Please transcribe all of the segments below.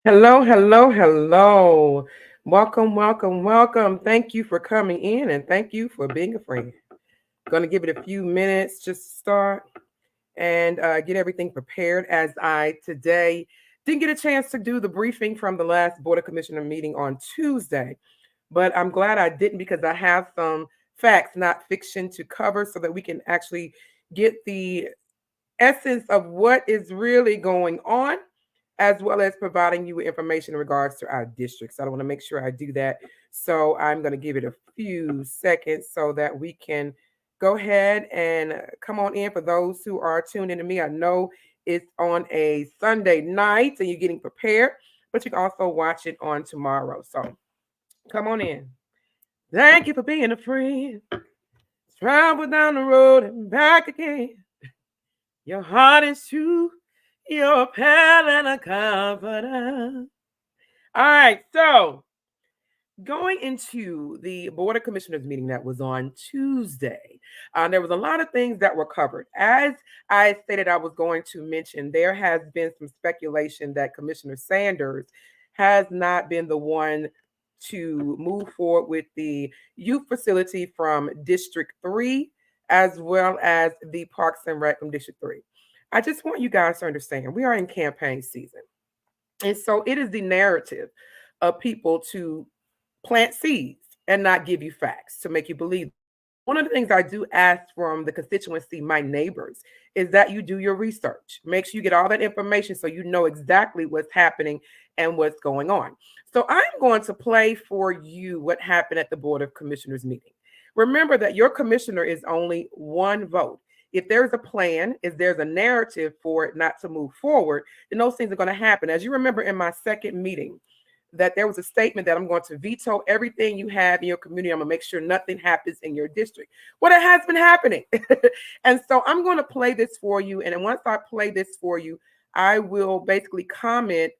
Hello, hello, hello. Welcome, welcome, welcome. Thank you for coming in and thank you for being a friend. Going to give it a few minutes just to start and get everything prepared as I today didn't get a chance to do the briefing from the last Board of Commissioner meeting on Tuesday, but I'm glad I didn't because I have some facts, not fiction, to cover so that we can actually get the essence of what is really going on, as well as providing you with information in regards to our districts. So I want to make sure I do that. So I'm going to give it a few seconds so that we can go ahead and come on in for those who are tuned in to me. I know it's on a Sunday night and you're getting prepared, but you can also watch it on tomorrow. So come on in. Thank you for being a friend. Travel down the road and back again. Your heart is true. You're a pal and a confidant. All right, so going into the Board of Commissioners meeting that was on Tuesday, there was a lot of things that were covered. As I stated, I was going to mention there has been some speculation that Commissioner Sanders has not been the one to move forward with the youth facility from District 3 as well as the Parks and Rec from District 3. I just want you guys to understand we are in campaign season. And so it is the narrative of people to plant seeds and not give you facts to make you believe. One of the things I do ask from the constituency, my neighbors, is that you do your research. Make sure you get all that information so you know exactly what's happening and what's going on. So I'm going to play for you what happened at the Board of Commissioners meeting. Remember that your commissioner is only one vote. If there's a plan, if there's a narrative for it not to move forward, then those things are going to happen. As you remember in my second meeting, that there was a statement that I'm going to veto everything you have in your community. I'm going to make sure nothing happens in your district. Well, it has been happening. And so I'm going to play this for you. And then once I play this for you, I will basically comment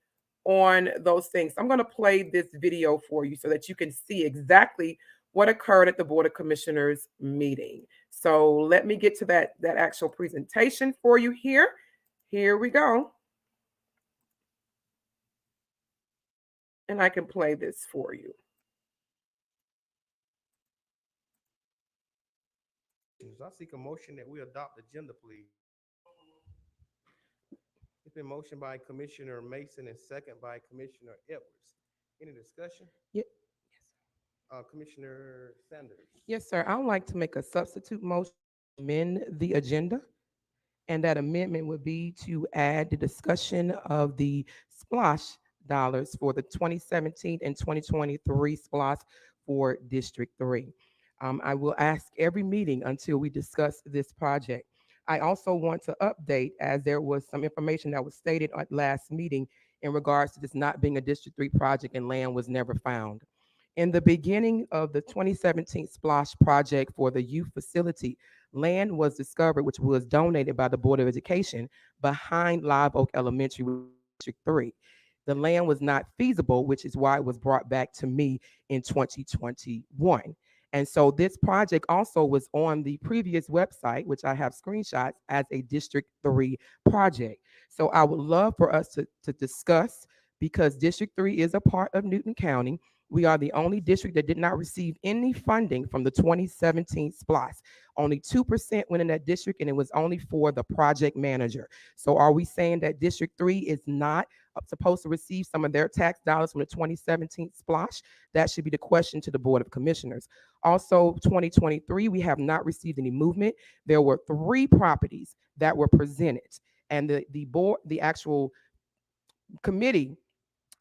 on those things. I'm going to play this video for you so that you can see exactly what occurred at the Board of Commissioners meeting. So let me get to that actual presentation for you here. Here we go. And I can play this for you. I seek a motion that we adopt the agenda, please. It's been motioned by Commissioner Mason and second by Commissioner Edwards. Any discussion? Yeah. Commissioner Sanders. Yes, sir. I would like to make a substitute motion to amend the agenda, and that amendment would be to add the discussion of the SPLOSH dollars for the 2017 and 2023 SPLOSH for District 3. I will ask every meeting until we discuss this project. I also want to update, as there was some information that was stated at last meeting in regards to this not being a District 3 project and land was never found. In the beginning of the 2017 SPLOSH project for the youth facility, land was discovered, which was donated by the Board of Education behind Live Oak Elementary, District 3. The land was not feasible, which is why it was brought back to me in 2021. And so this project also was on the previous website, which I have screenshots, as a District 3 project. So I would love for us to discuss, because District 3 is a part of Newton County. We are the only district that did not receive any funding from the 2017 SPLOST. Only 2% went in that district, and it was only for the project manager. So are we saying that District 3 is not supposed to receive some of their tax dollars from the 2017 SPLOSH? That should be the question to the Board of Commissioners. Also, 2023, we have not received any movement. There were 3 properties that were presented, and the board, the actual committee,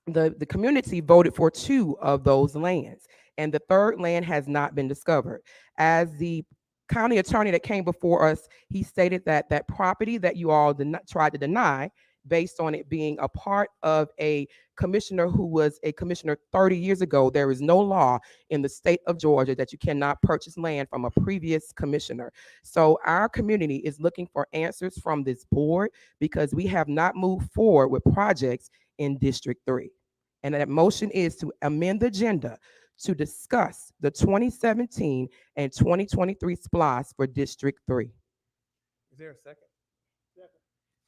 the community voted for 2 of those lands, and the third land has not been discovered. As the county attorney that came before us, he stated that that property that you all tried to deny, based on it being a part of a commissioner who was a commissioner 30 years ago, there is no law in the state of Georgia that you cannot purchase land from a previous commissioner. So our community is looking for answers from this board, because we have not moved forward with projects in District 3. And that motion is to amend the agenda to discuss the 2017 and 2023 SPLOST for District 3. Is there a second? Second.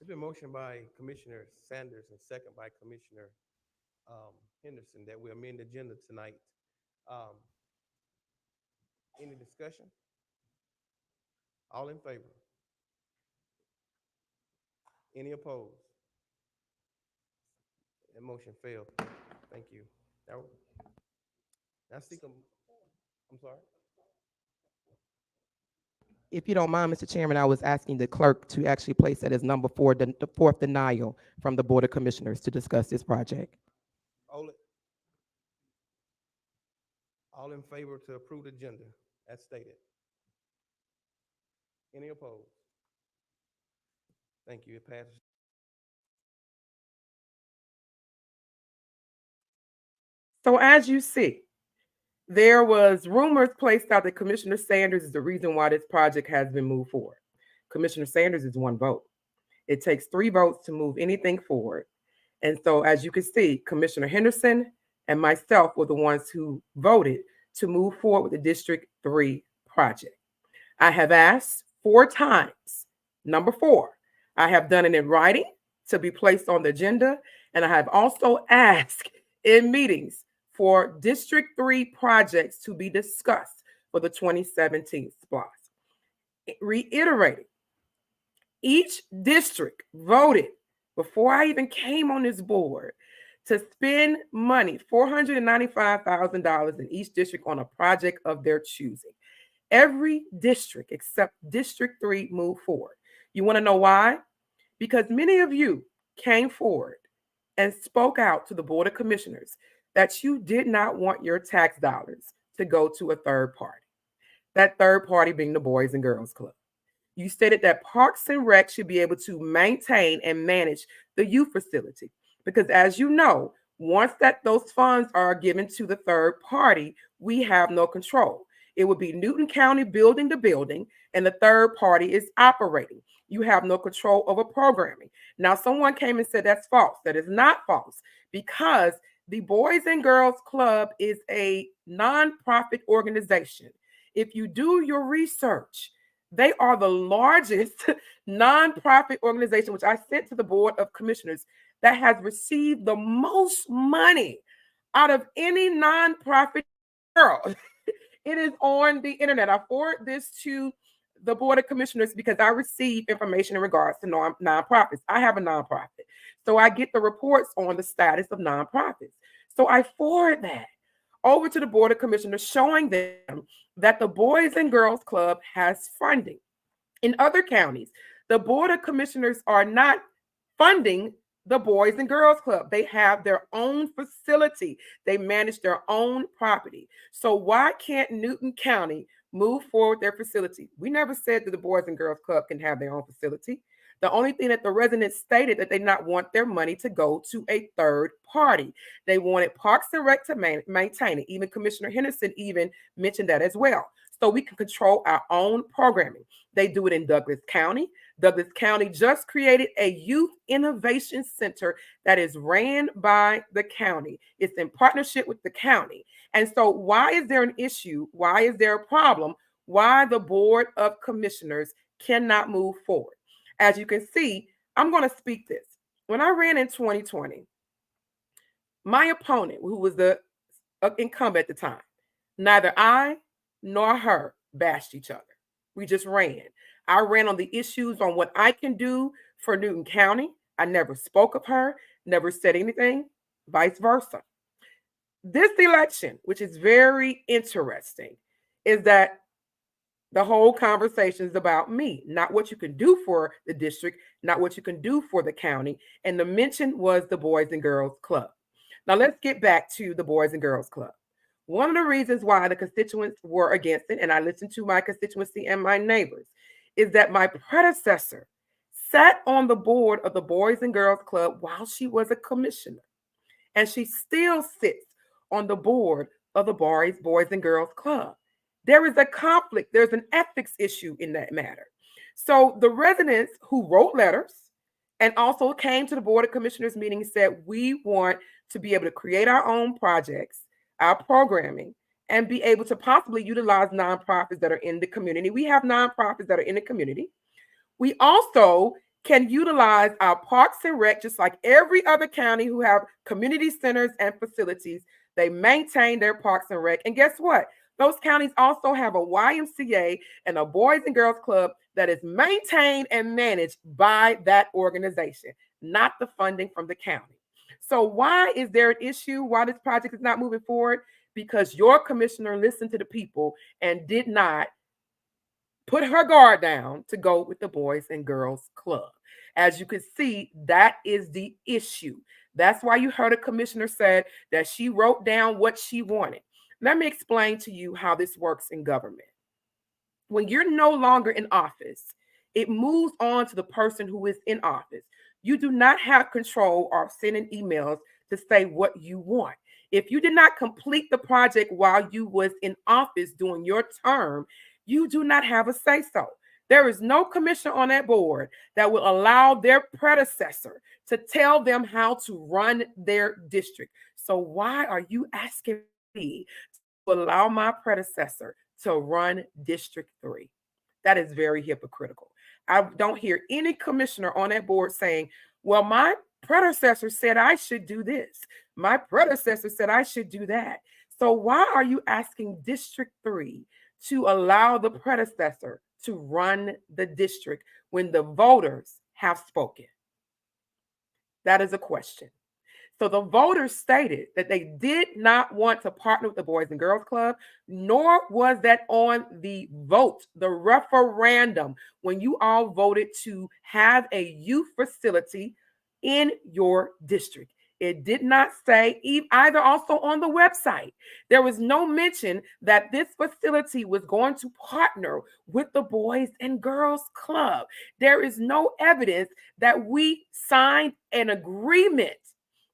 It's been motioned by Commissioner Sanders and second by Commissioner Henderson that we amend the agenda tonight. Um, any discussion? All in favor? Any opposed? That motion failed. Thank you. Now seek I'm sorry. If you don't mind, Mr. Chairman, I was asking the clerk to actually place that as number 4, the fourth denial from the Board of Commissioners to discuss this project. All in favor to approve the agenda as stated? Any opposed? Thank you. It passes. So as you see, there was rumors placed out that Commissioner Sanders is the reason why this project has been moved forward. Commissioner Sanders is 1 vote. It takes 3 votes to move anything forward. And so as you can see, Commissioner Henderson and myself were the ones who voted to move forward with the District 3 project. I have asked 4 times. Number 4, I have done it in writing to be placed on the agenda. And I have also asked in meetings for District 3 projects to be discussed for the 2017 SPLOST. Reiterating, each district voted before I even came on this board to spend money, $495,000 in each district on a project of their choosing. Every district except District 3 moved forward. You want to know why? Because many of you came forward and spoke out to the Board of Commissioners that you did not want your tax dollars to go to a third party. That third party being the Boys and Girls Club. You stated that Parks and Rec should be able to maintain and manage the youth facility. Because as you know, once those funds are given to the third party, we have no control. It would be Newton County building the building and the third party is operating. You have no control over programming. Now, someone came and said that's false. That is not false because the Boys and Girls Club is a nonprofit organization. If you do your research, they are the largest nonprofit organization, which I sent to the Board of Commissioners, that has received the most money out of any nonprofit world. It is on the internet. I forward this to the Board of Commissioners because I receive information in regards to nonprofits. I have a nonprofit. So I get the reports on the status of nonprofits. So I forward that over to the Board of Commissioners, showing them that the Boys and Girls Club has funding. In other counties, the Board of Commissioners are not funding the Boys and Girls Club. They have their own facility. They manage their own property. So why can't Newton County move forward their facility? We never said that the Boys and Girls Club can have their own facility. The only thing that the residents stated that they not want their money to go to a third party. They wanted Parks and Rec to maintain it. Even Commissioner Henderson even mentioned that as well. So we can control our own programming. They do it in Douglas County. Douglas County just created a youth innovation center that is ran by the county. It's in partnership with the county. And so why is there an issue? Why is there a problem? Why the Board of Commissioners cannot move forward? As you can see, I'm going to speak this. When I ran in 2020, my opponent, who was the incumbent at the time, neither I nor her bashed each other. We just ran. I ran on the issues on what I can do for Newton County. I never spoke of her, never said anything, vice versa. This election, which is very interesting, is that the whole conversation is about me, not what you can do for the district, not what you can do for the county. And the mention was the Boys and Girls Club. Now let's get back to the Boys and Girls Club. One of the reasons why the constituents were against it, and I listened to my constituency and my neighbors, is that my predecessor sat on the board of the Boys and Girls Club while she was a commissioner. And she still sits on the board of the Boys and Girls Club. There is a conflict. There's an ethics issue in that matter. So the residents who wrote letters and also came to the Board of Commissioners meeting and said, we want to be able to create our own projects, our programming, and be able to possibly utilize nonprofits that are in the community. We have nonprofits that are in the community. We also can utilize our parks and rec just like every other county who have community centers and facilities. They maintain their parks and rec. And guess what? Those counties also have a YMCA and a Boys and Girls Club that is maintained and managed by that organization, not the funding from the county. So why is there an issue? Why this project is not moving forward? Because your commissioner listened to the people and did not put her guard down to go with the Boys and Girls Club. As you can see, that is the issue. That's why you heard a commissioner said that she wrote down what she wanted. Let me explain to you how this works in government. When you're no longer in office, it moves on to the person who is in office. You do not have control or sending emails to say what you want. If you did not complete the project while you was in office during your term, you do not have a say so. There is no commissioner on that board that will allow their predecessor to tell them how to run their district. So why are you asking me to allow my predecessor to run District 3? That is very hypocritical. I don't hear any commissioner on that board saying, well, my predecessor said I should do this. My predecessor said I should do that. So why are you asking District 3 to allow the predecessor to run the district when the voters have spoken? That is a question. So the voters stated that they did not want to partner with the Boys and Girls Club, nor was that on the vote, the referendum, when you all voted to have a youth facility in your district. It did not say either also on the website. There was no mention that this facility was going to partner with the Boys and Girls Club. There is no evidence that we signed an agreement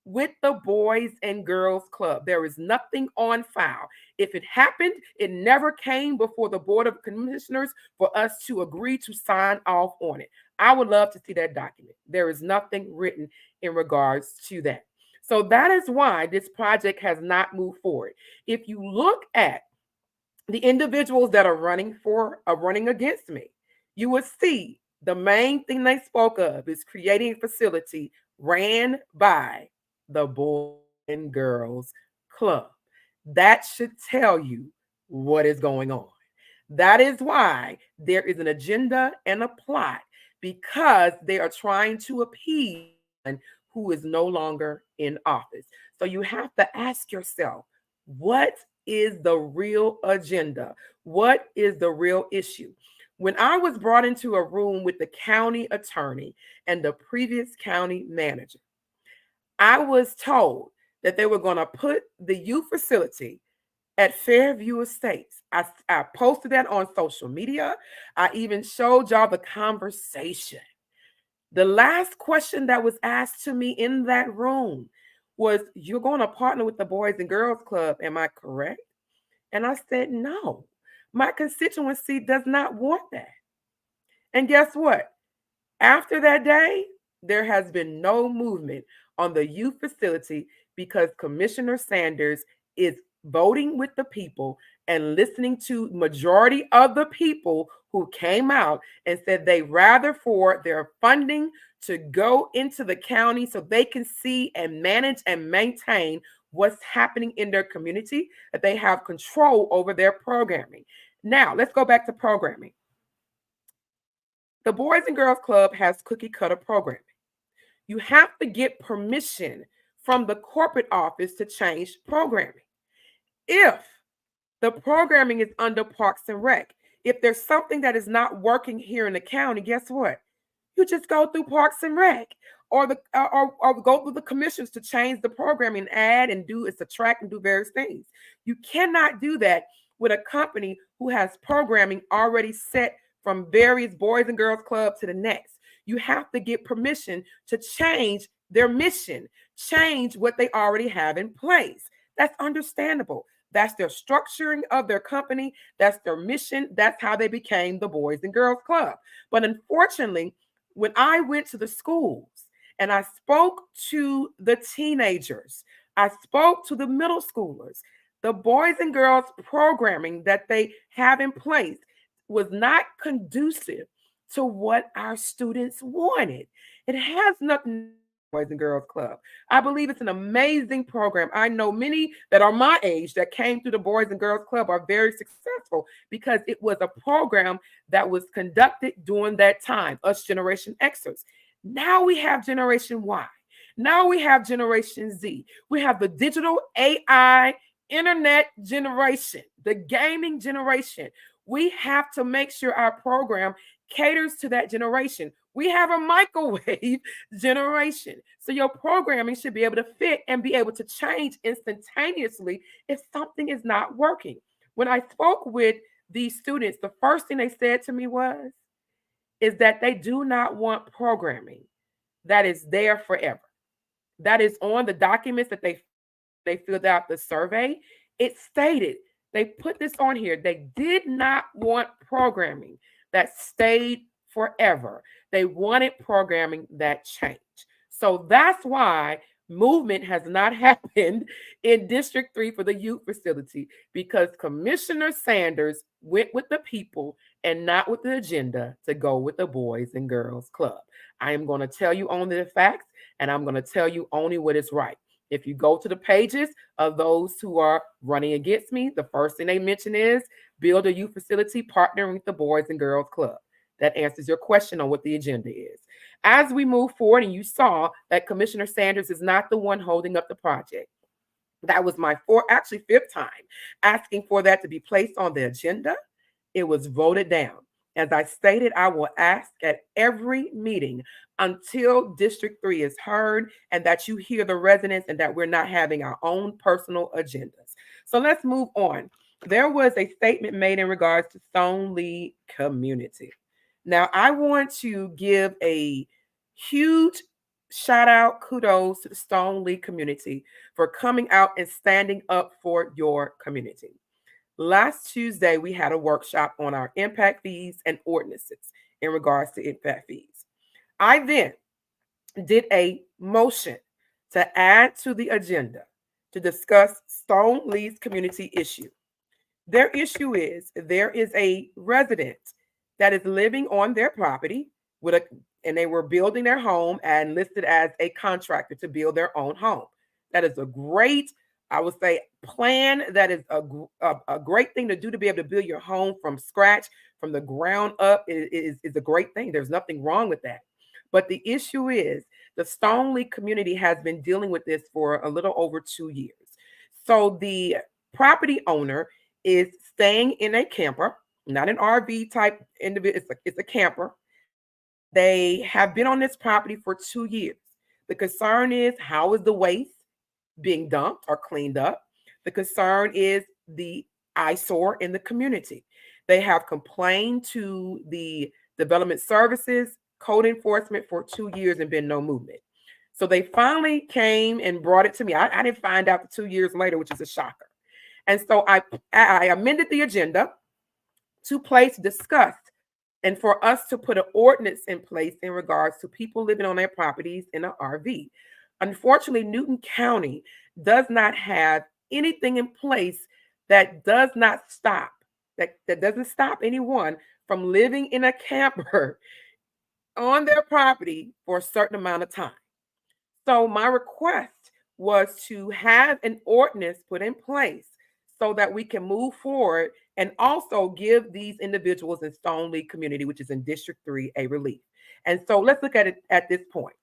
with the Boys and Girls Club. There is nothing on file. If it happened, it never came before the Board of Commissioners for us to agree to sign off on it. I would love to see that document. There is nothing written in regards to that. So that is why this project has not moved forward. If you look at the individuals that are running against me, you will see the main thing they spoke of is creating a facility ran by the Boys and Girls Club. That should tell you what is going on. That is why there is an agenda and a plot, because they are trying to appease who is no longer in office. So you have to ask yourself, what is the real agenda? What is the real issue? When I was brought into a room with the county attorney and the previous county manager, I was told that they were going to put the youth facility at Fairview Estates. I posted that on social media. I even showed y'all the conversation. The last question that was asked to me in that room was, you're going to partner with the Boys and Girls Club, am I correct? And I said, no, my constituency does not want that. And guess what? After that day, there has been no movement on the youth facility because Commissioner Sanders is voting with the people and listening to majority of the people who came out and said they rather for their funding to go into the county so they can see and manage and maintain what's happening in their community, that they have control over their programming. Now, let's go back to programming. The Boys and Girls Club has cookie cutter programming. You have to get permission from the corporate office to change programming. If the programming is under Parks and Rec, if there's something that is not working here in the county, guess what? You just go through Parks and Rec or go through the commissions to change the programming, add and do and subtract and do various things. You cannot do that with a company who has programming already set from various Boys and Girls Club to the next. You have to get permission to change their mission, change what they already have in place. That's understandable. That's their structuring of their company. That's their mission. That's how they became the Boys and Girls Club. But unfortunately, when I went to the schools and I spoke to the teenagers, I spoke to the middle schoolers, the Boys and Girls programming that they have in place was not conducive to what our students wanted. It has nothing to do with Boys and Girls Club. I believe it's an amazing program. I know many that are my age that came through the Boys and Girls Club are very successful because it was a program that was conducted during that time, us Generation Xers. Now we have Generation Y. Now we have Generation Z. We have the digital AI internet generation, the gaming generation. We have to make sure our program caters to that generation. We have a microwave generation. So your programming should be able to fit and be able to change instantaneously if something is not working. When I spoke with these students, the first thing they said to me was is that they do not want programming that is there forever. That is on the documents that they filled out the survey. It stated, they put this on here, they did not want programming that stayed forever. They wanted programming that changed. So that's why movement has not happened in District 3 for the youth facility because Commissioner Sanders went with the people and not with the agenda to go with the Boys and Girls Club. I am going to tell you only the facts and I'm going to tell you only what is right. If you go to the pages of those who are running against me, the first thing they mention is build a youth facility partnering with the Boys and Girls Club. That answers your question on what the agenda is. As we move forward, and you saw that Commissioner Sanders is not the one holding up the project. That was my fifth time asking for that to be placed on the agenda. It was voted down. As I stated, I will ask at every meeting until District 3 is heard and that you hear the residents and that we're not having our own personal agendas. So let's move on. There was a statement made in regards to Stone Lee community. Now, I want to give a huge shout out, kudos to the Stone Lee community for coming out and standing up for your community. Last Tuesday, we had a workshop on our impact fees and ordinances in regards to impact fees. I then did a motion to add to the agenda to discuss Stone Lee's community issue. Their issue is there is a resident that is living on their property with a and they were building their home and listed as a contractor to build their own home. That is a great, I would say, plan. That is a great thing to do to be able to build your home from scratch, from the ground up. Is a great thing. There's nothing wrong with that. But the issue is the Stone Lee community has been dealing with this for a little over 2 years. So the property owner is staying in a camper, not an RV type individual. It's a camper. They have been on this property for 2 years. The concern is how is the waste being dumped or cleaned up? The concern is the eyesore in the community. They have complained to the development services, code enforcement for 2 years and been no movement. So they finally came and brought it to me. I didn't find out 2 years later, which is a shocker. And so I amended the agenda to place discussed and for us to put an ordinance in place in regards to people living on their properties in an RV. Unfortunately, Newton County does not have anything in place that does not stop, that doesn't stop anyone from living in a camper on their property for a certain amount of time. So my request was to have an ordinance put in place so that we can move forward and also give these individuals in Stone Lee community, which is in District 3, a relief. And so let's look at it at this point.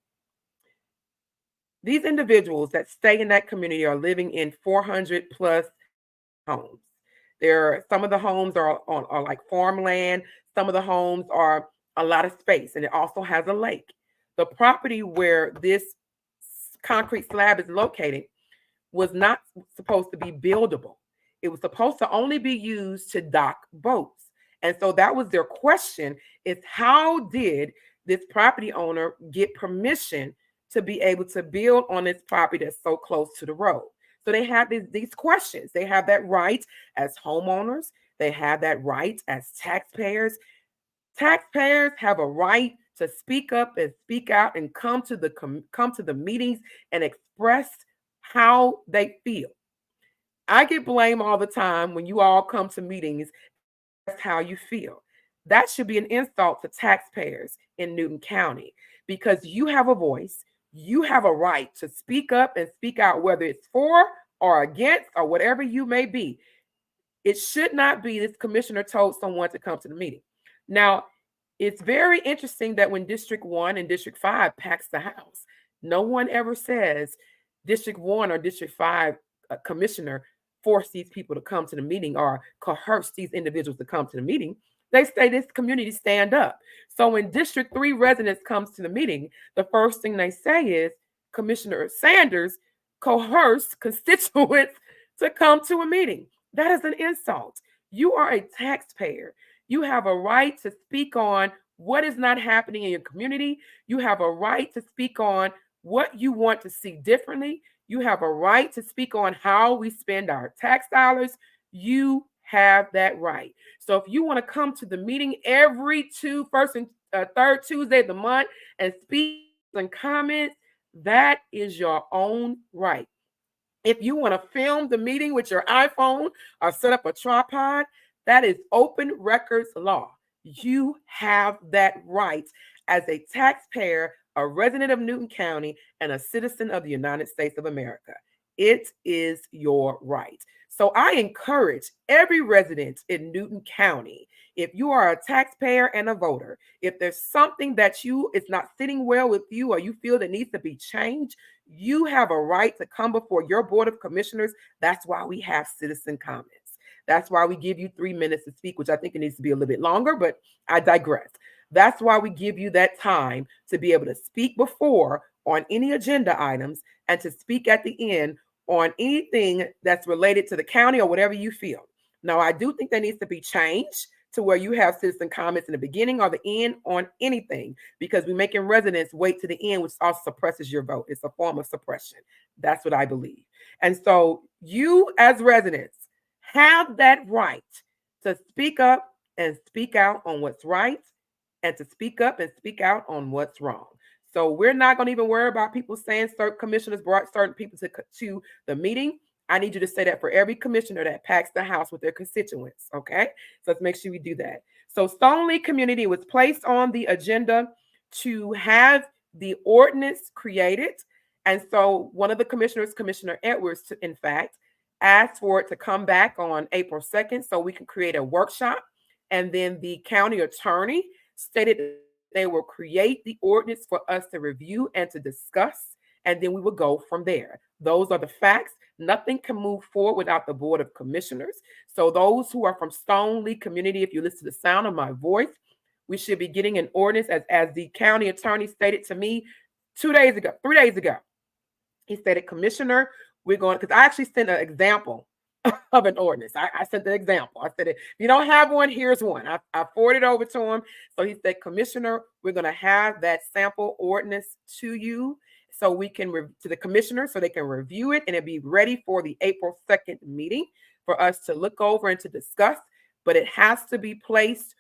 These individuals that stay in that community are living in 400 plus homes. Some of the homes are like farmland. Some of the homes are a lot of space, and it also has a lake. The property where this concrete slab is located was not supposed to be buildable. It was supposed to only be used to dock boats. And so that was their question is how did this property owner get permission to be able to build on this property that's so close to the road? So they have these questions. They have that right as homeowners. They have that right as taxpayers. Taxpayers have a right to speak up and speak out and come to the meetings and express how they feel. I get blamed all the time when you all come to meetings. That's how you feel. That should be an insult to taxpayers in Newton County, because you have a voice, you have a right to speak up and speak out, whether it's for or against or whatever you may be. It should not be this commissioner told someone to come to the meeting. Now, it's very interesting that when District 1 and District 5 packs the house, no one ever says District 1 or District 5 commissioner force these people to come to the meeting or coerce these individuals to come to the meeting. They say this community stand up. So when District 3 residents comes to the meeting, the first thing they say is Commissioner Sanders coerced constituents to come to a meeting. That is an insult. You are a taxpayer. You have a right to speak on what is not happening in your community. You have a right to speak on what you want to see differently. You have a right to speak on how we spend our tax dollars. You have that right. So if you want to come to the meeting every first and third Tuesday of the month and speak and comments, that is your own right. If you want to film the meeting with your iPhone or set up a tripod, that is open records law. You have that right as a taxpayer, a resident of Newton County, and a citizen of the United States of America. It is your right. So I encourage every resident in Newton County, if you are a taxpayer and a voter, if there's something that it's not sitting well with you or you feel that needs to be changed, you have a right to come before your Board of Commissioners. That's why we have citizen comments. That's why we give you 3 minutes to speak, which I think it needs to be a little bit longer, but I digress. That's why we give you that time to be able to speak before on any agenda items and to speak at the end on anything that's related to the county or whatever you feel. Now, I do think there needs to be change to where you have citizen comments in the beginning or the end on anything, because we're making residents wait to the end, which also suppresses your vote. It's a form of suppression. That's what I believe. And so you as residents have that right to speak up and speak out on what's right and to speak up and speak out on what's wrong. So we're not going to even worry about people saying certain commissioners brought certain people to the meeting. I need you to say that for every commissioner that packs the house with their constituents, okay? So let's make sure we do that. So Stoneleigh community was placed on the agenda to have the ordinance created. And so one of the commissioners, Commissioner Edwards, in fact, asked for it to come back on April 2nd so we can create a workshop. And then the county attorney stated they will create the ordinance for us to review and to discuss, and then we will go from there. Those are the facts. Nothing can move forward without the Board of Commissioners. So those who are from Stoneleigh community, if you listen to the sound of my voice, we should be getting an ordinance as the county attorney stated to me 3 days ago. He stated, Commissioner, we're going, because I actually sent an example of an ordinance. I sent the example. I said, if you don't have one, here's one. I forwarded over to him. So he said, Commissioner, we're going to have that sample ordinance to you so we can, to the commissioner, so they can review it and it'll be ready for the April 2nd meeting for us to look over and to discuss. But it has to be placed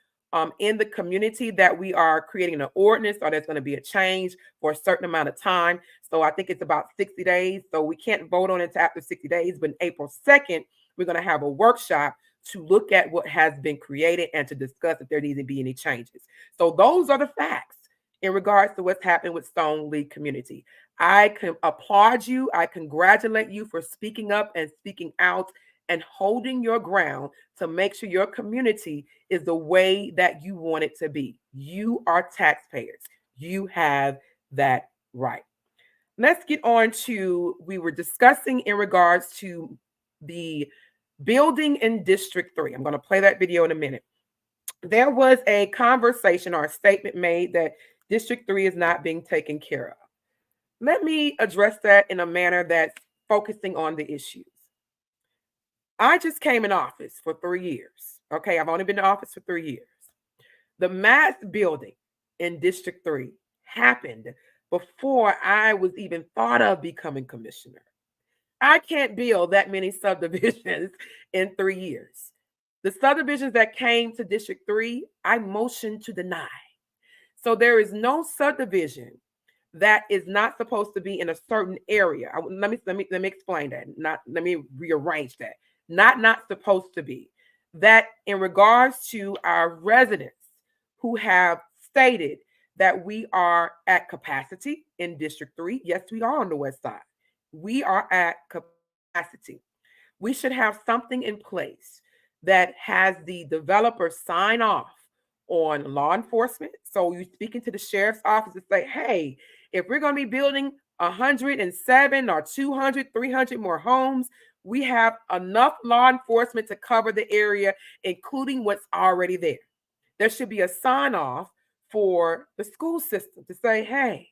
in the community that we are creating an ordinance, or there's going to be a change for a certain amount of time. So I think it's about 60 days. So we can't vote on it after 60 days, but April 2nd, we're going to have a workshop to look at what has been created and to discuss if there needs to be any changes. So those are the facts in regards to what's happened with Stoneleigh community. I can applaud you. I congratulate you for speaking up and speaking out and holding your ground to make sure your community is the way that you want it to be. You are taxpayers. You have that right. Let's get on to, we were discussing in regards to the building in District 3. I'm going to play that video in a minute. There was a conversation or a statement made that District 3 is not being taken care of. Let me address that in a manner that's focusing on the issues. I just came in office for 3 years. Okay, I've only been in office for 3 years. The mass building in District 3 happened before I was even thought of becoming commissioner. I can't build that many subdivisions in 3 years. The subdivisions that came to District 3, I motioned to deny. So there is no subdivision that is not supposed to be in a certain area. Let me explain that. Let me rearrange that. Not supposed to be. That in regards to our residents who have stated that we are at capacity in District 3. Yes, we are on the west side. We are at capacity. We should have something in place that has the developer sign off on law enforcement. So you speaking to the sheriff's office and say, hey, if we're going to be building 107 or 200, 300 more homes, we have enough law enforcement to cover the area, including what's already there. There should be a sign off for the school system to say, hey,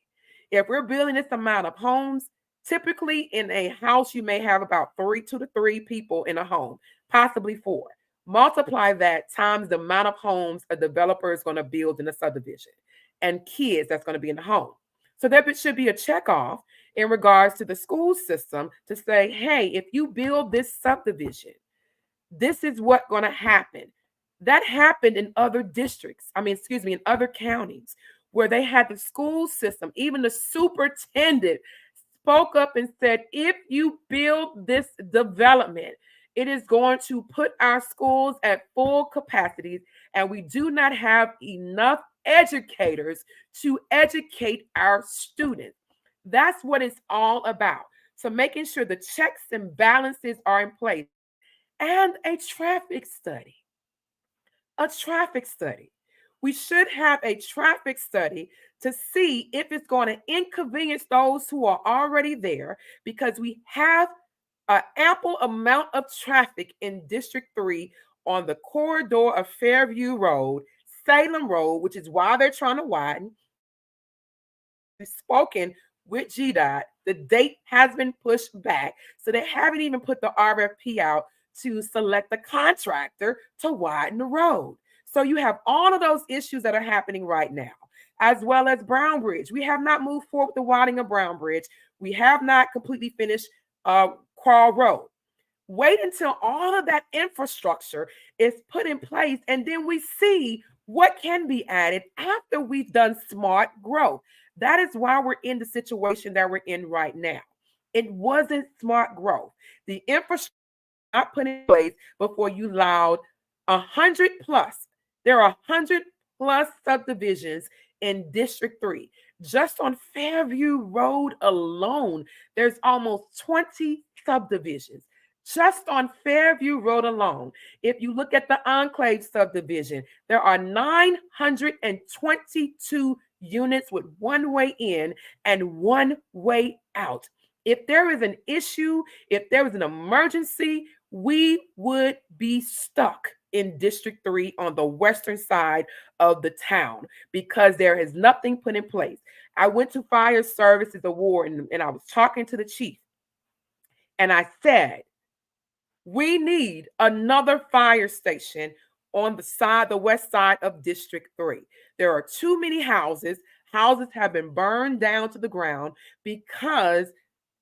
if we're building this amount of homes, typically in a house, you may have about 2 to 3 people in a home, possibly 4. Multiply that times the amount of homes a developer is going to build in a subdivision and kids that's going to be in the home. So there should be a checkoff in regards to the school system to say, hey, if you build this subdivision, this is what's going to happen. That happened in other districts. In other counties where they had the school system, even the superintendent spoke up and said, if you build this development, it is going to put our schools at full capacities, and we do not have enough educators to educate our students. That's what it's all about. So making sure the checks and balances are in place, and a traffic study. A traffic study. We should have a traffic study to see if it's going to inconvenience those who are already there, because we have an ample amount of traffic in District 3 on the corridor of Fairview Road, Salem Road, which is why they're trying to widen. We've spoken with GDOT. The date has been pushed back, so they haven't even put the RFP out to select the contractor to widen the road. So you have all of those issues that are happening right now, as well as Brown Bridge. We have not moved forward with the widening of Brown Bridge. We have not completely finished Crawl Road. Wait until all of that infrastructure is put in place, and then we see what can be added after we've done smart growth. That is why we're in the situation that we're in right now. It wasn't smart growth. The infrastructure not put in place before you allowed 100 plus. There are 100 plus subdivisions in District 3. Just on Fairview Road alone, there's almost 20 subdivisions. Just on Fairview Road alone. If you look at the Enclave subdivision, there are 922 units with one way in and one way out. If there is an issue, if there was an emergency, we would be stuck in District 3 on the western side of the town because there is nothing put in place. I went to Fire Services Award and I was talking to the chief, and I said, we need another fire station on the west side of District 3. There are too many houses. Houses have been burned down to the ground because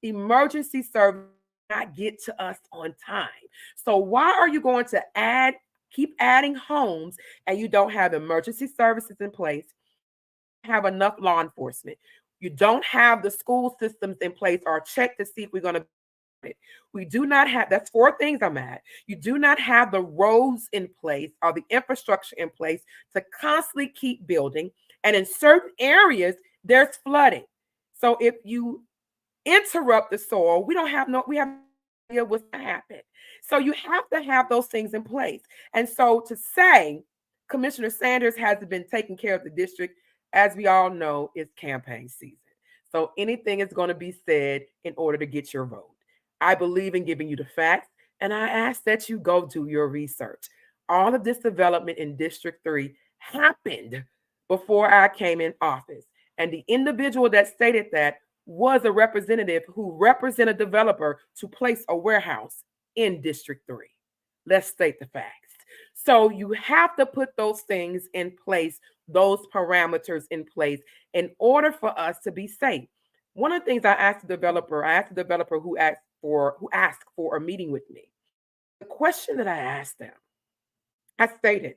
emergency service not get to us on time. So why are you going to keep adding homes and you don't have emergency services in place, have enough law enforcement? You don't have the school systems in place or check to see if we're going to. We do not have, that's 4 things I'm at. You do not have the roads in place or the infrastructure in place to constantly keep building. And in certain areas, there's flooding. So if you interrupt the soil, we have no idea what's going to happen. So you have to have those things in place. And so to say Commissioner Sanders hasn't been taking care of the district, as we all know, is campaign season. So anything is going to be said in order to get your vote. I believe in giving you the facts, and I ask that you go do your research. All of this development in District 3 happened before I came in office. And the individual that stated that was a representative who represented a developer to place a warehouse in District 3. Let's state the facts. So you have to put those things in place, those parameters in place in order for us to be safe. One of the things I asked the developer who asked for a meeting with me. The question that I asked them, I stated,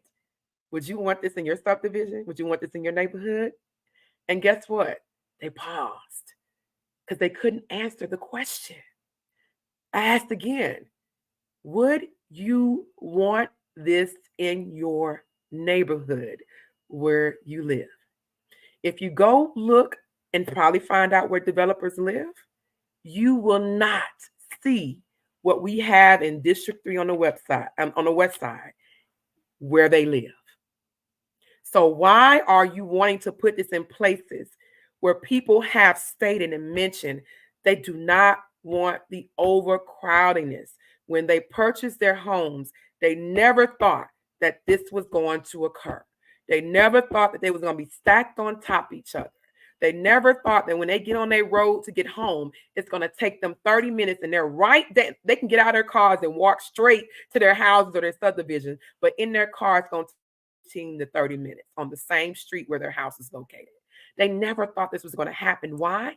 would you want this in your subdivision? Would you want this in your neighborhood? And guess what? They paused because they couldn't answer the question. I asked again, would you want this in your neighborhood? where you live. If you go look and probably find out where developers live, you will not see what we have in District 3 on the website, on the west side, where they live. So why are you wanting to put this in places where people have stated and mentioned they do not want the overcrowdiness? When they purchased their homes, they never thought that this was going to occur. They never thought that they was going to be stacked on top of each other. They never thought that when they get on their road to get home, it's going to take them 30 minutes and they're right there. They can get out of their cars and walk straight to their houses or their subdivisions, but in their car, it's going to 15 to 30 minutes on the same street where their house is located. They never thought this was going to happen. Why?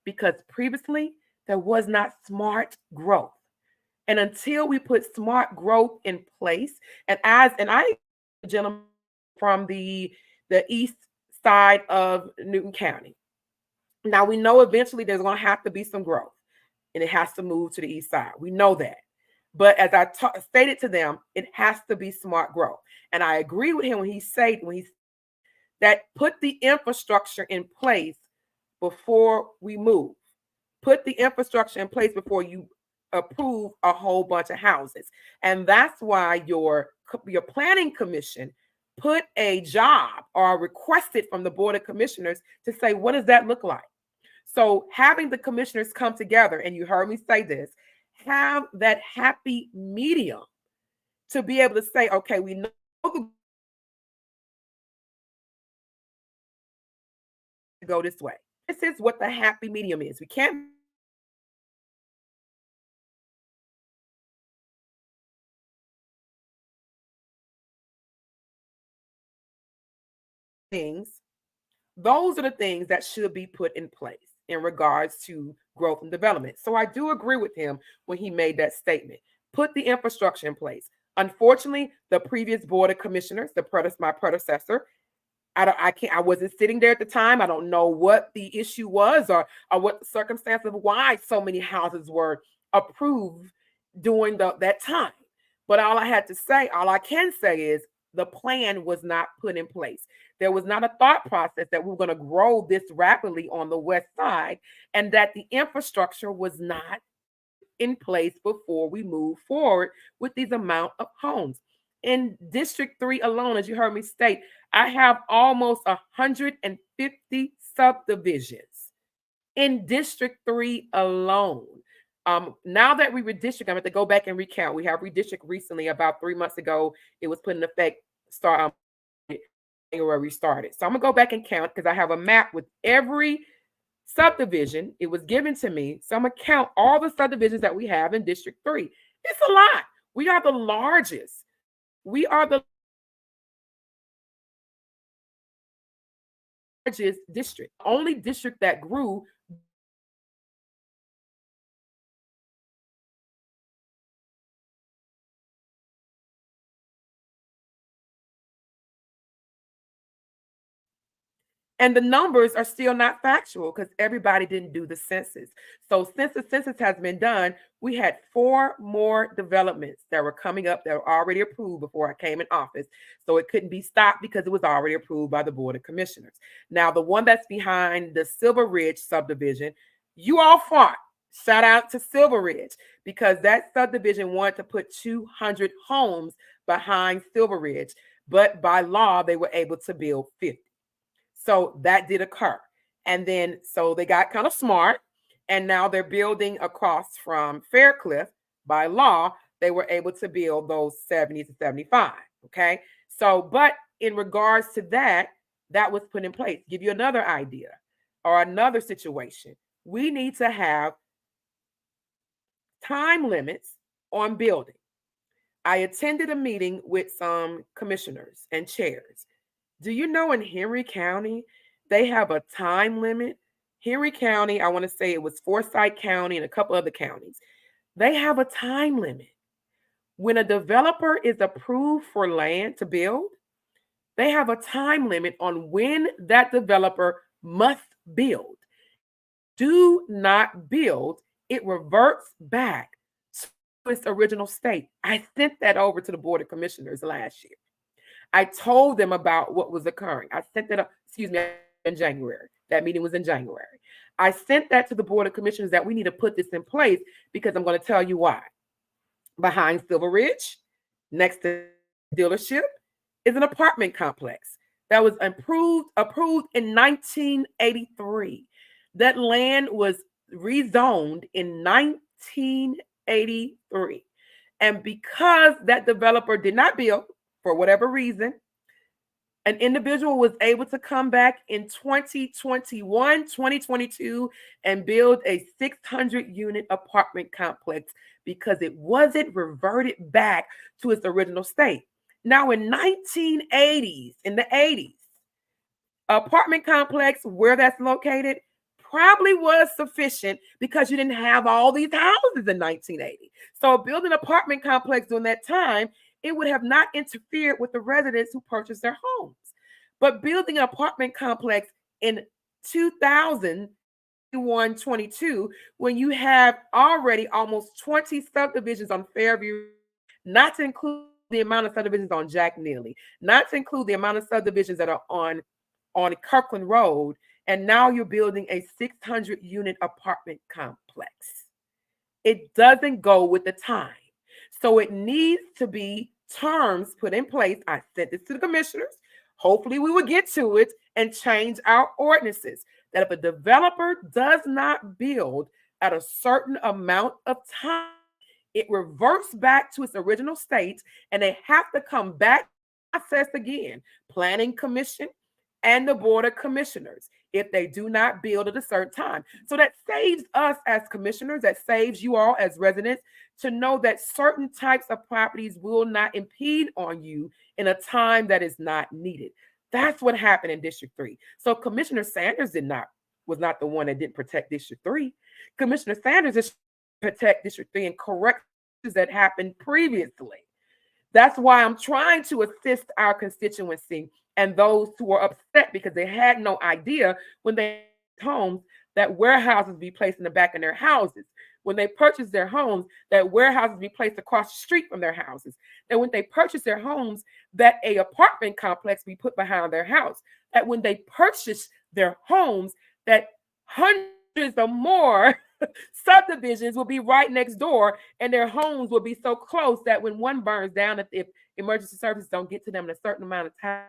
Because previously there was not smart growth. And until we put smart growth in place, and I, gentleman from the east side of Newton County. Now we know eventually there's going to have to be some growth, and it has to move to the east side. We know that. But as I stated to them, it has to be smart growth. And I agree with him when he said that put the infrastructure in place before we move. Put the infrastructure in place before you approve a whole bunch of houses. And that's why your planning commission put a job or requested from the Board of Commissioners to say, what does that look like? So having the commissioners come together, and you heard me say this, have that happy medium to be able to say, okay, we know the go this way. This is what the happy medium is. We can't things. Those are the things that should be put in place in regards to growth and development. So I do agree with him when he made that statement. Put the infrastructure in place. Unfortunately, the previous Board of Commissioners, my predecessor, I wasn't sitting there at the time. I don't know what the issue was or what the circumstance of why so many houses were approved during that time. But all I can say is the plan was not put in place. There was not a thought process that we were going to grow this rapidly on the west side, and that the infrastructure was not in place before we move forward with these amount of homes. In District 3 alone, as you heard me state, I have almost 150 subdivisions in District 3 alone. Now that we redistrict, I'm going to go back and recount. We have redistrict recently, about 3 months ago. It was put in effect January we started. So I'm going to go back and count because I have a map with every subdivision. It was given to me. So I'm going to count all the subdivisions that we have in District 3. It's a lot. We are the largest. We are the largest district. Only district that grew and the numbers are still not factual because everybody didn't do the census. So since the census has been done, we had 4 more developments that were coming up that were already approved before I came in office. So it couldn't be stopped because it was already approved by the Board of Commissioners. Now, the one that's behind the Silver Ridge subdivision, you all fought. Shout out to Silver Ridge because that subdivision wanted to put 200 homes behind Silver Ridge, but by law, they were able to build 50. So that did occur. And then, so they got kind of smart, and now they're building across from Faircliff. By law, they were able to build those 70 to 75. Okay. So, but in regards to that, that was put in place. Give you another idea or another situation. We need to have time limits on building. I attended a meeting with some commissioners and chairs. Do you know in Henry County, they have a time limit? Henry County, I want to say it was Forsyth County and a couple other counties. They have a time limit. When a developer is approved for land to build, they have a time limit on when that developer must build. Do not build, it reverts back to its original state. I sent that over to the Board of Commissioners last year. I told them about what was occurring. I sent that up, excuse me, in January. That meeting was in January. I sent that to the Board of Commissioners that we need to put this in place because I'm going to tell you why. Behind Silver Ridge, next to the dealership, is an apartment complex that was approved in 1983. That land was rezoned in 1983. And because that developer did not build, for whatever reason, an individual was able to come back in 2021, 2022, and build a 600-unit apartment complex because it wasn't reverted back to its original state. Now, in 1980s, in the 80s, apartment complex where that's located probably was sufficient because you didn't have all these houses in 1980. So building an apartment complex during that time, it would have not interfered with the residents who purchased their homes. But building an apartment complex in 2022, when you have already almost 20 subdivisions on Fairview, not to include the amount of subdivisions on Jack Neely, not to include the amount of subdivisions that are on Kirkland Road, and now you're building a 600-unit apartment complex. It doesn't go with the time. So it needs to be terms put in place. I sent this to the commissioners. Hopefully we will get to it and change our ordinances that if a developer does not build at a certain amount of time, it reverts back to its original state and they have to come back process again, Planning Commission and the Board of Commissioners if they do not build at a certain time. So that saves us as commissioners, that saves you all as residents to know that certain types of properties will not impede on you in a time that is not needed. That's what happened in District 3. So Commissioner Sanders was not the one that didn't protect District 3. Commissioner Sanders is protect District 3 and correct that happened previously. That's why I'm trying to assist our constituency and those who are upset because they had no idea when they homes that warehouses be placed in the back of their houses. When they purchase their homes, that warehouses be placed across the street from their houses. And when they purchase their homes, that a apartment complex be put behind their house. That when they purchase their homes, that hundreds or more subdivisions will be right next door and their homes will be so close that when one burns down, if emergency services don't get to them in a certain amount of time,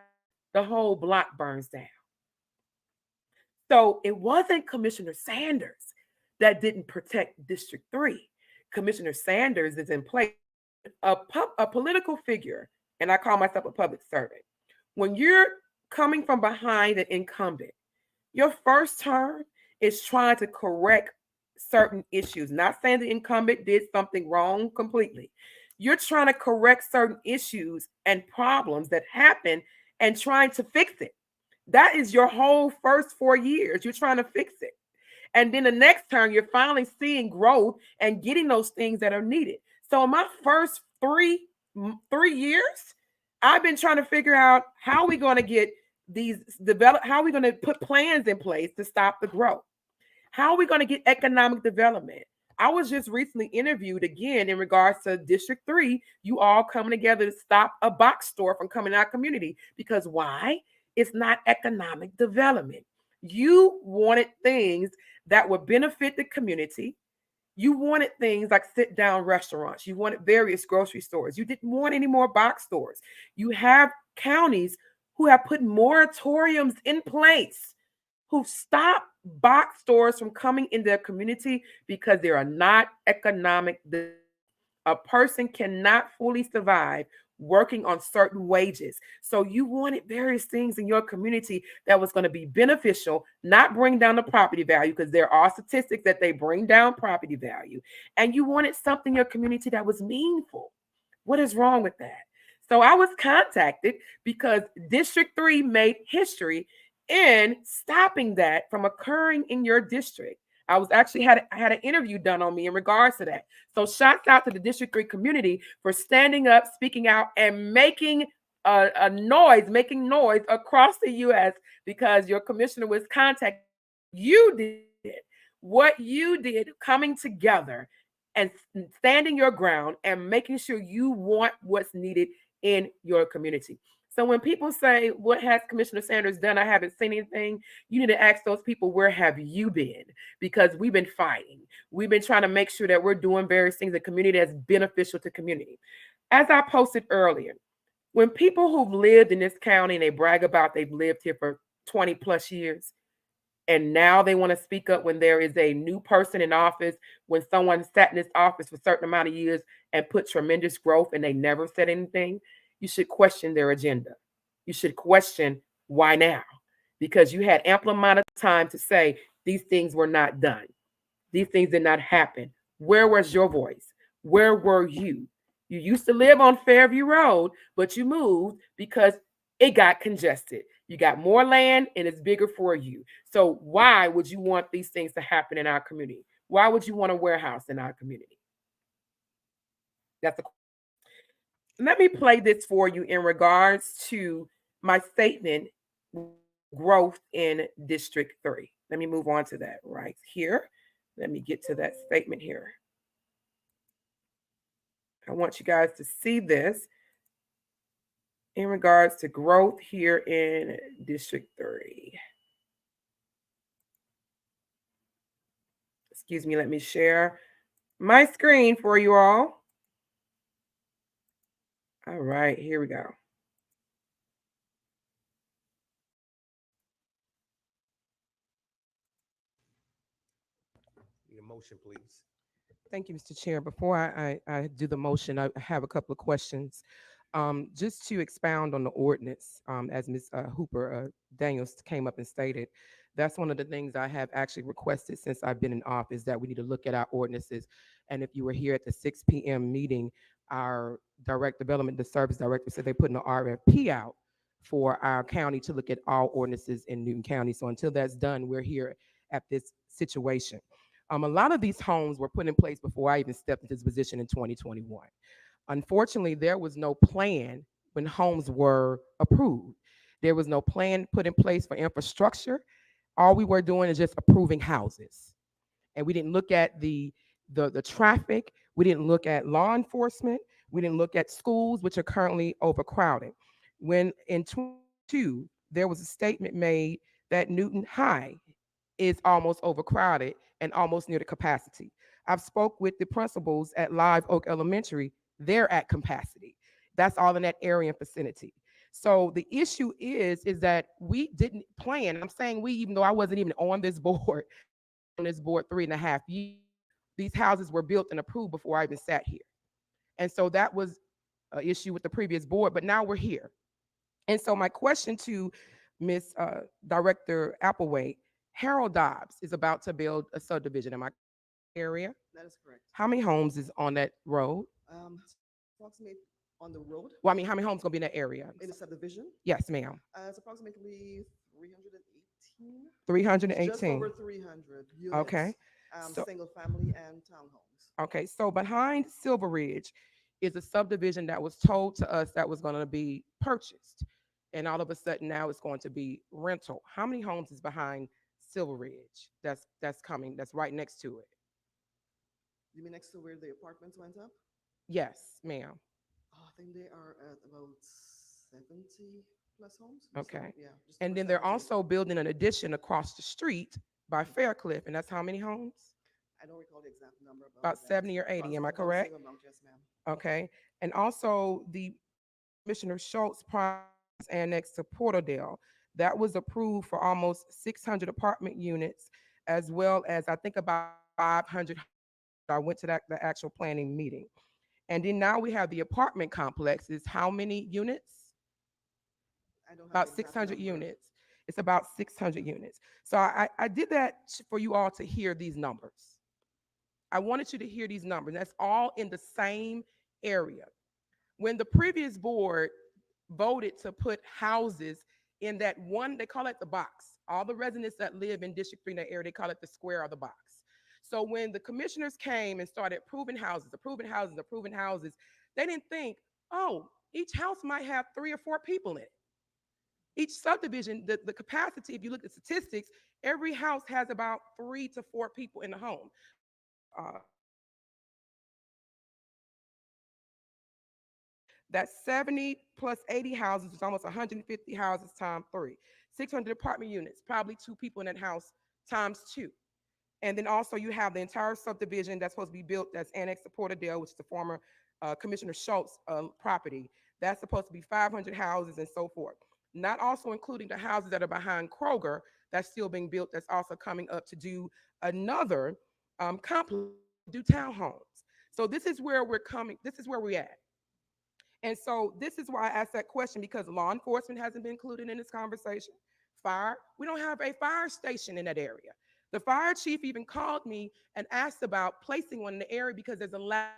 the whole block burns down. So it wasn't Commissioner Sanders that didn't protect District 3. Commissioner Sanders is in place, a political figure, and I call myself a public servant. When you're coming from behind an incumbent, your first term is trying to correct certain issues. Not saying the incumbent did something wrong completely. You're trying to correct certain issues and problems that happen and trying to fix it. That is your whole first 4 years. You're trying to fix it. And then the next term, you're finally seeing growth and getting those things that are needed. So in my first three years, I've been trying to figure out how we're going to get these developed, how are we going to put plans in place to stop the growth? How are we going to get economic development? I was just recently interviewed again in regards to District 3, you all coming together to stop a box store from coming to our community. Because why? It's not economic development. You wanted things that would benefit the community. You wanted things like sit-down restaurants. You wanted various grocery stores. You didn't want any more box stores. You have counties who have put moratoriums in place, who stop box stores from coming in their community because they are not economic. A person cannot fully survive working on certain wages. So you wanted various things in your community that was going to be beneficial, not bring down the property value, because there are statistics that they bring down property value. And you wanted something in your community that was meaningful. What is wrong with that? So I was contacted because District 3 made history in stopping that from occurring in your district. I was actually had an interview done on me in regards to that. So shouts out to the District 3 community for standing up, speaking out, and making making noise across the U.S. because your commissioner was contacted. You did what you did, coming together and standing your ground and making sure you want what's needed in your community. So when people say, "What has Commissioner Sanders done? I haven't seen anything," you need to ask those people, "Where have you been?" Because we've been fighting. We've been trying to make sure that we're doing various things in the community that's beneficial to community. As I posted earlier, when people who've lived in this county and they brag about they've lived here for 20 plus years, and now they want to speak up when there is a new person in office, when someone sat in this office for a certain amount of years and put tremendous growth and they never said anything, you should question their agenda. You should question why now, because you had ample amount of time to say these things were not done, these things did not happen. Where was your voice? Where were you? You used to live on Fairview Road, but you moved because it got congested. You got more land and it's bigger for you. So why would you want these things to happen in our community? Why would you want a warehouse in our community? That's a Let me play this for you in regards to my statement, growth in District 3. Let me move on to that right here. Let me get to that statement here. I want you guys to see this in regards to growth here in District 3. Excuse me, let me share my screen for you all. All right, here we go. Need a motion, please. Thank you, Mr. Chair. Before I do the motion, I have a couple of questions. Just to expound on the ordinance, as Ms. Hooper Daniels came up and stated, that's one of the things I have actually requested since I've been in office, that we need to look at our ordinances. And if you were here at the 6 p.m. meeting, our direct development, the service director said they put an RFP out for our county to look at all ordinances in Newton County. So until that's done, we're here at this situation. A lot of these homes were put in place before I even stepped into this position in 2021. Unfortunately, there was no plan when homes were approved. There was no plan put in place for infrastructure. All we were doing is just approving houses. And we didn't look at the traffic. We didn't look at law enforcement. We didn't look at schools, which are currently overcrowded. When in 22, there was a statement made that Newton High is almost overcrowded and almost near the capacity. I've spoke with the principals at Live Oak Elementary. They're at capacity. That's all in that area and vicinity. So the issue is that we didn't plan. I'm saying we, even though I wasn't even on this board, on this board 3.5 years, these houses were built and approved before I even sat here. And so that was an issue with the previous board, but now we're here. And so my question to Miss Director Applewhite, Harold Dobbs is about to build a subdivision in my area. That is correct. How many homes is on that road? Approximate on the road Well, I mean, how many homes gonna be in that area? in the subdivision, Yes, ma'am. it's approximately 318. 318. Just over 300 units. Okay. So- Single family and townhomes. Okay, so behind Silver Ridge is a subdivision that was told to us that was going to be purchased. And all of a sudden now it's going to be rental. How many homes is behind Silver Ridge that's coming, that's right next to it? You mean next to where the apartments went up? Yes, ma'am. Oh, I think they are at about 70 plus homes. Okay. Yeah. just And over then they're 70. also building an addition across the street by Faircliff, and that's how many homes? I don't recall the exact number. About that. 70 or 80, am I About the correct? same amount, yes, ma'am. Okay. And also the Commissioner Schultz project annex to Porterdale, that was approved for almost 600 apartment units, as well as I think about 500. I went to the actual planning meeting. And then now we have the apartment complexes. How many units? I don't have About the exact 600 number. units. It's about 600 units. So I did that for you all to hear these numbers. I wanted you to hear these numbers. That's all in the same area. When the previous board voted to put houses in that one, they call it the box. All the residents that live in District 3 in that area, they call it the square or the box. So when the commissioners came and started approving houses, they didn't think, oh, each house might have 3 or 4 people in it. Each subdivision, the capacity, if you look at statistics, every house has about 3 to 4 people in the home. That's 70 plus 80 houses, is almost 150 houses times 3. 600 apartment units, probably 2 people in that house times 2. And then also you have the entire subdivision that's supposed to be built that's annexed to Porterdale, which is the former Commissioner Schultz property. That's supposed to be 500 houses and so forth. Not also including the houses that are behind Kroger that's still being built, that's also coming up to do another complex, do townhomes. So this is where we're coming, this is where we're at. And so this is why I asked that question, because law enforcement hasn't been included in this conversation. Fire, we don't have a fire station in that area. The fire chief even called me and asked about placing one in the area because there's a lot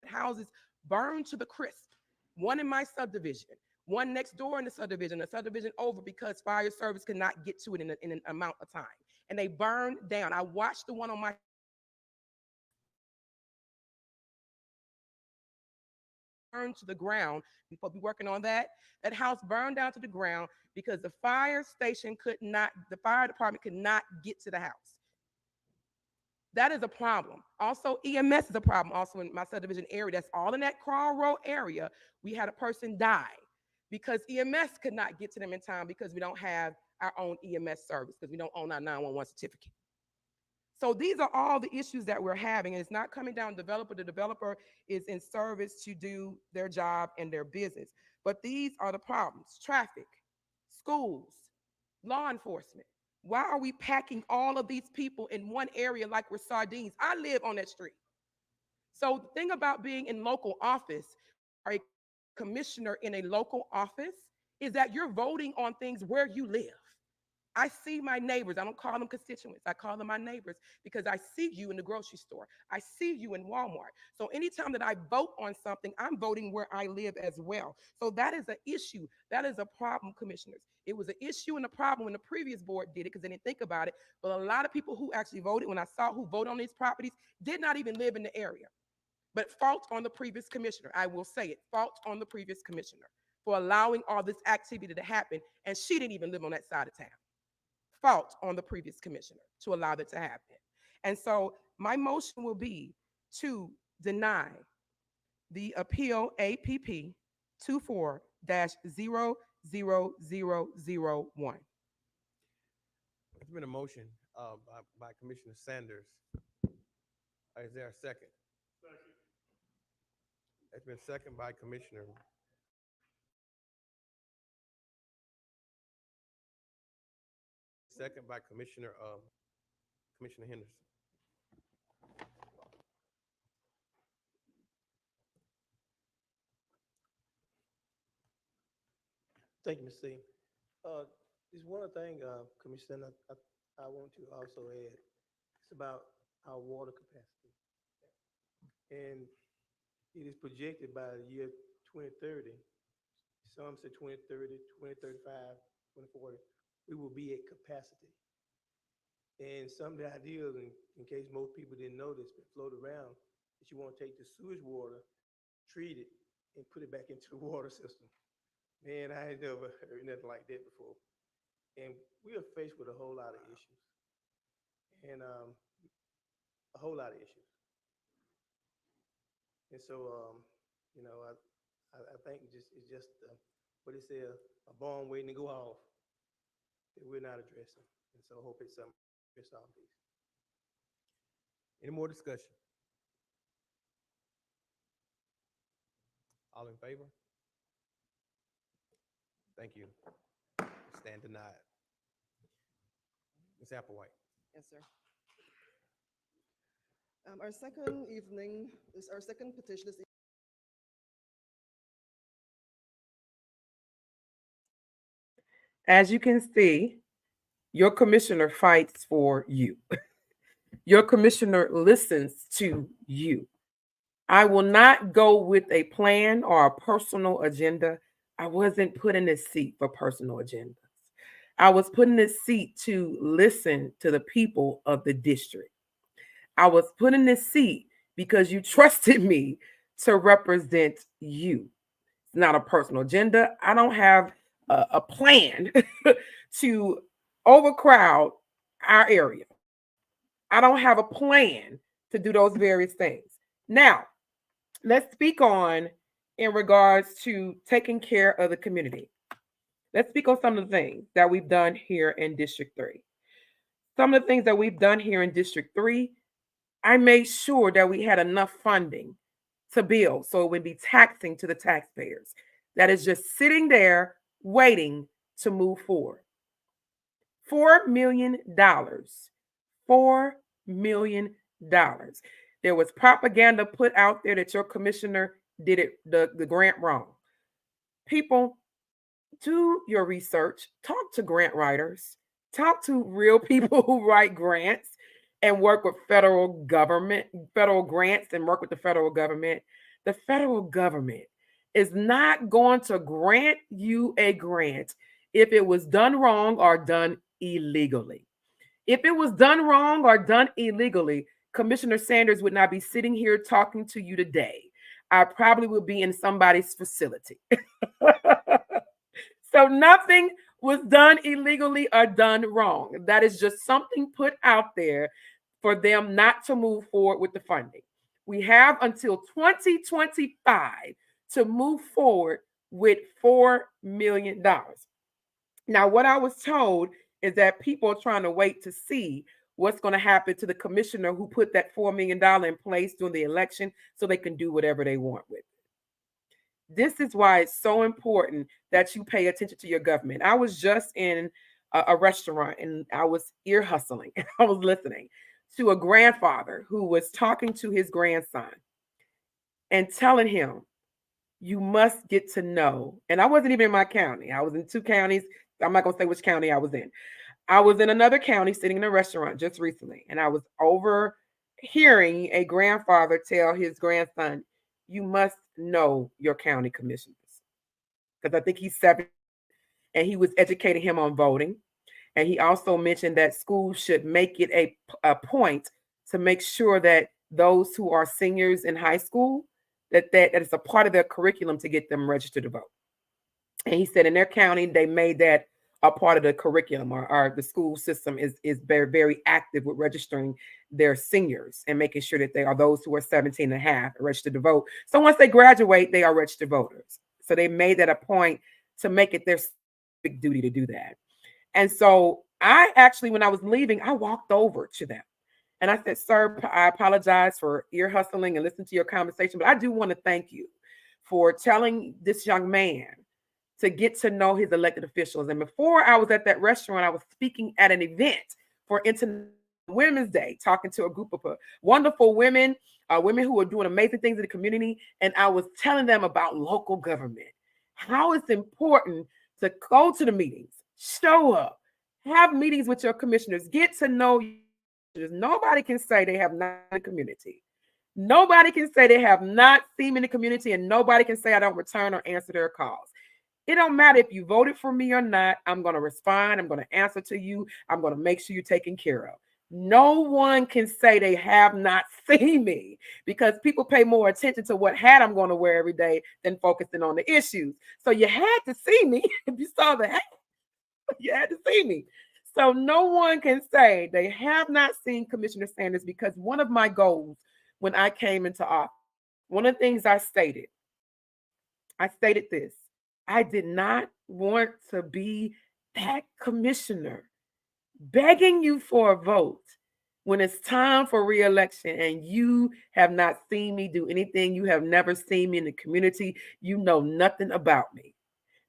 of houses burned to the crisp. One in my subdivision, one next door in the subdivision, a subdivision over, because fire service could not get to it in an amount of time. And they burned down. I watched the one on my burned to the ground. Before we working on that, that house burned down to the ground because the fire station could not, the fire department could not get to the house. That is a problem. Also, EMS is a problem. Also in my subdivision area, that's all in that Crawl Road area, we had a person die because EMS could not get to them in time because we don't have our own EMS service, because we don't own our 911 certificate. So these are all the issues that we're having, and it's not coming down to the developer. The developer is in service to do their job and their business. But these are the problems: traffic, schools, law enforcement. Why are we packing all of these people in one area like we're sardines? I live on that street. So the thing about being in local office, or a commissioner in a local office, is that you're voting on things where you live. I see my neighbors. I don't call them constituents. I call them my neighbors because I see you in the grocery store. I see you in Walmart. So anytime that I vote on something, I'm voting where I live as well. So that is an issue. That is a problem, commissioners. It was an issue and a problem when the previous board did it because they didn't think about it. But a lot of people who actually voted, when I saw who voted on these properties, did not even live in the area. But fault on the previous commissioner. I will say it. Fault on the previous commissioner for allowing all this activity to happen. And she didn't even live on that side of town. Fault on the previous commissioner to allow that to happen. And so my motion will be to deny the appeal APP 24-00001. There's been a motion by Commissioner Sanders. Is there a second? Second. It's been seconded by Commissioner. Second by Commissioner Henderson. Thank you, Ms. C. There's one thing, Commissioner, I want to also add. It's about our water capacity. And it is projected by the year 2030, some say 2030, 2035, 2040, we will be at capacity. And some of the ideas, in case most people didn't know this, but float around, that you want to take the sewage water, treat it, and put it back into the water system. Man, I ain't never heard nothing like that before. And we are faced with a whole lot of issues. And a whole lot of issues. And so, you know, I think it's just what it says, a bomb waiting to go off that we're not addressing. And so I hope it's something to address all these. Any more discussion? All in favor? Thank you. Stand denied. Ms. Applewhite. Yes, sir. Our second evening is our second petition this evening. As you can see, your commissioner fights for you. Your commissioner listens to you. I will not go with a plan or a personal agenda. I wasn't put in this seat for personal agendas. I was put in this seat to listen to the people of the district. I was put in this seat because you trusted me to represent you. It's not a personal agenda. I don't have a plan to overcrowd our area. I don't have a plan to do those various things. Now, let's speak on in regards to taking care of the community. Let's speak on some of the things that we've done here in District 3. Some of the things that we've done here in District 3, I made sure that we had enough funding to build so it would be taxing to the taxpayers. That is just sitting there waiting to move forward. $4 million. $4 million. There was propaganda put out there that your commissioner did it, the grant wrong. People, do your research, talk to grant writers, talk to real people who write grants and work with federal grants and work with the federal government. The federal government is not going to grant you a grant if it was done wrong or done illegally. If it was done wrong or done illegally, Commissioner Sanders would not be sitting here talking to you today. I probably would be in somebody's facility. So nothing was done illegally or done wrong. That is just something put out there for them not to move forward with the funding. We have until 2025 to move forward with $4 million. Now, what I was told is that people are trying to wait to see what's going to happen to the commissioner who put that $4 million in place during the election so they can do whatever they want with it. This is why it's so important that you pay attention to your government. I was just in a restaurant and I was ear hustling. I was listening to a grandfather who was talking to his grandson and telling him, you must get to know. And I wasn't even in my county. I was in 2 counties. I'm not going to say which county I was in. I was in another county sitting in a restaurant just recently. And I was overhearing a grandfather tell his grandson, you must know your county commissioners. Because I think he's 7 and he was educating him on voting. And he also mentioned that schools should make it a point to make sure that those who are seniors in high school, that it's a part of their curriculum to get them registered to vote. And he said in their county, they made that a part of the curriculum, or the school system is very, very active with registering their seniors and making sure that they are those who are 17 and a half registered to vote. So once they graduate, they are registered voters. So they made that a point to make it their big duty to do that. And so I actually, when I was leaving, I walked over to them and I said, sir, I apologize for ear hustling and listening to your conversation, but I do want to thank you for telling this young man to get to know his elected officials. And before I was at that restaurant, I was speaking at an event for International Women's Day, talking to a group of wonderful women, women who are doing amazing things in the community. And I was telling them about local government, how it's important to go to the meetings, show up, have meetings with your commissioners, get to know you. Nobody can say they have not in the community. Nobody can say they have not seen me in the community, and nobody can say I don't return or answer their calls. It don't matter if you voted for me or not. I'm going to respond. I'm going to answer to you. I'm going to make sure you're taken care of. No one can say they have not seen me, because people pay more attention to what hat I'm going to wear every day than focusing on the issues. So you had to see me. If you saw the hat, you had to see me. So no one can say they have not seen Commissioner Sanders, because one of my goals when I came into office, one of the things I stated this: I did not want to be that commissioner begging you for a vote when it's time for re-election and you have not seen me do anything. You have never seen me in the community. You know nothing about me.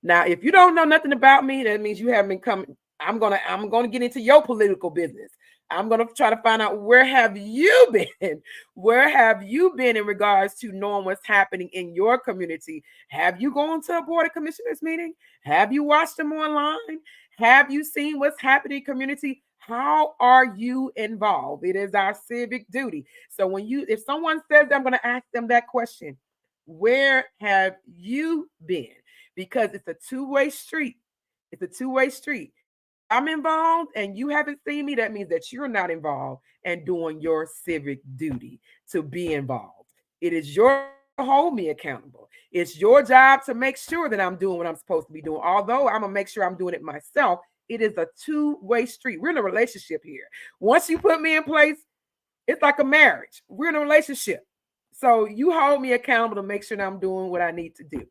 Now, if you don't know nothing about me, that means you haven't been coming. I'm gonna get into your political business. I'm gonna try to find out, where have you been? Where have you been in regards to knowing what's happening in your community? Have you gone to a Board of Commissioners meeting? Have you watched them online? Have you seen what's happening in community? How are you involved? It is our civic duty. So if someone says that, I'm going to ask them that question: where have you been? Because it's a two-way street. It's a two-way street. I'm involved and you haven't seen me, that means that you're not involved and doing your civic duty to be involved. It is your to hold me accountable. It's your job to make sure that I'm doing what I'm supposed to be doing. Although I'm gonna make sure I'm doing it myself, it is a two-way street. We're in a relationship here. Once you put me in place, it's like a marriage. We're in a relationship. So you hold me accountable to make sure that I'm doing what I need to do.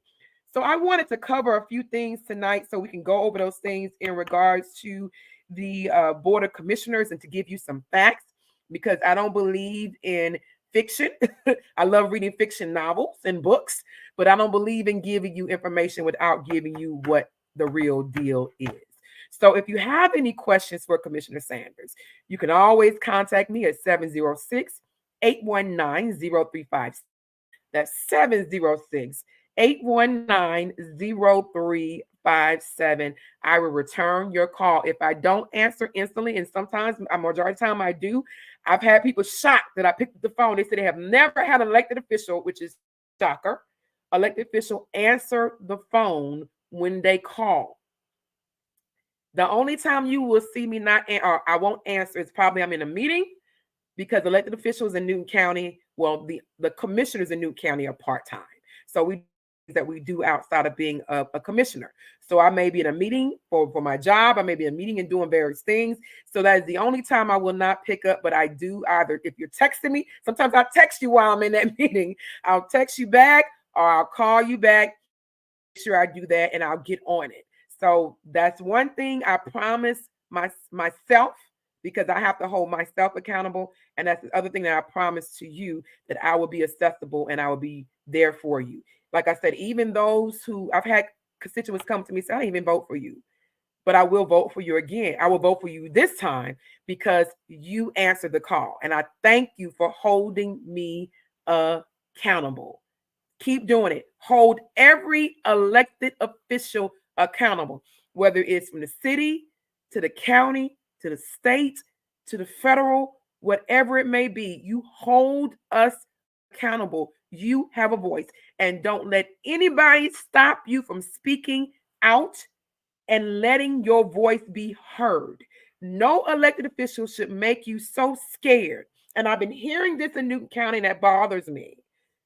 So I wanted to cover a few things tonight so we can go over those things in regards to the Board of Commissioners and to give you some facts, because I don't believe in fiction. I love reading fiction novels and books, but I don't believe in giving you information without giving you what the real deal is. So if you have any questions for Commissioner Sanders, you can always contact me at 706-819-0356. That's 706-819-0357. I will return your call. If I don't answer instantly, and sometimes a majority of the time I do, I've had people shocked that I picked up the phone. They said they have never had an elected official, which is shocker, elected official answer the phone when they call. The only time you will see me not or I won't answer is probably I'm in a meeting, because elected officials in Newton County, well, the commissioners in Newton County are part-time. So we do outside of being a commissioner. So I may be in a meeting for my job. I may be in a meeting and doing various things. So that is the only time I will not pick up. But I do either, if you're texting me, sometimes I'll text you while I'm in that meeting. I'll text you back or I'll call you back. Make sure I do that and I'll get on it. So that's one thing I promise myself, because I have to hold myself accountable. And that's the other thing that I promise to you, that I will be accessible and I will be there for you. Like I said, even those who I've had constituents come to me and say, I didn't even vote for you, but I will vote for you again. I will vote for you this time because you answered the call. And I thank you for holding me accountable. Keep doing it. Hold every elected official accountable, whether it's from the city to the county, to the state, to the federal, whatever it may be. You hold us accountable. You have a voice, and don't let anybody stop you from speaking out and letting your voice be heard. No elected official should make you so scared. And I've been hearing this in Newton County, and that bothers me.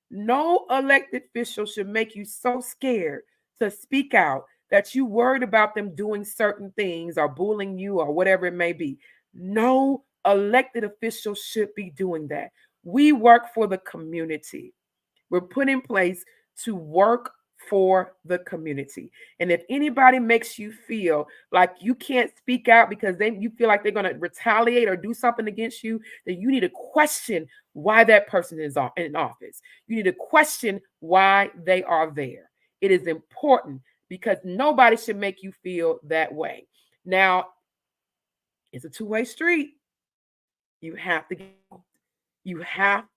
No elected official should make you so scared to speak out that you worried about them doing certain things or bullying you or whatever it may be. No elected official should be doing that. We work for the community. We're put in place to work for the community. And if anybody makes you feel like you can't speak out because you feel like they're going to retaliate or do something against you, then you need to question why that person is in office. You need to question why they are there. It is important because nobody should make you feel that way. Now, it's a two-way street. You have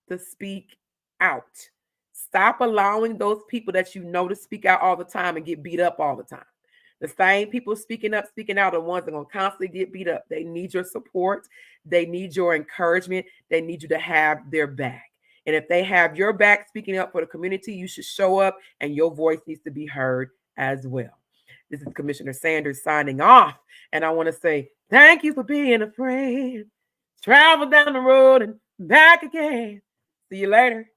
to speak out. Stop allowing those people that you know to speak out all the time and get beat up all the time. The same people speaking out are the ones that are going to constantly get beat up. They need your support. They need your encouragement. They need you to have their back. And if they have your back speaking up for the community, you should show up and your voice needs to be heard as well. This is Commissioner Sanders signing off. And I want to say thank you for being a friend. Travel down the road and back again. See you later.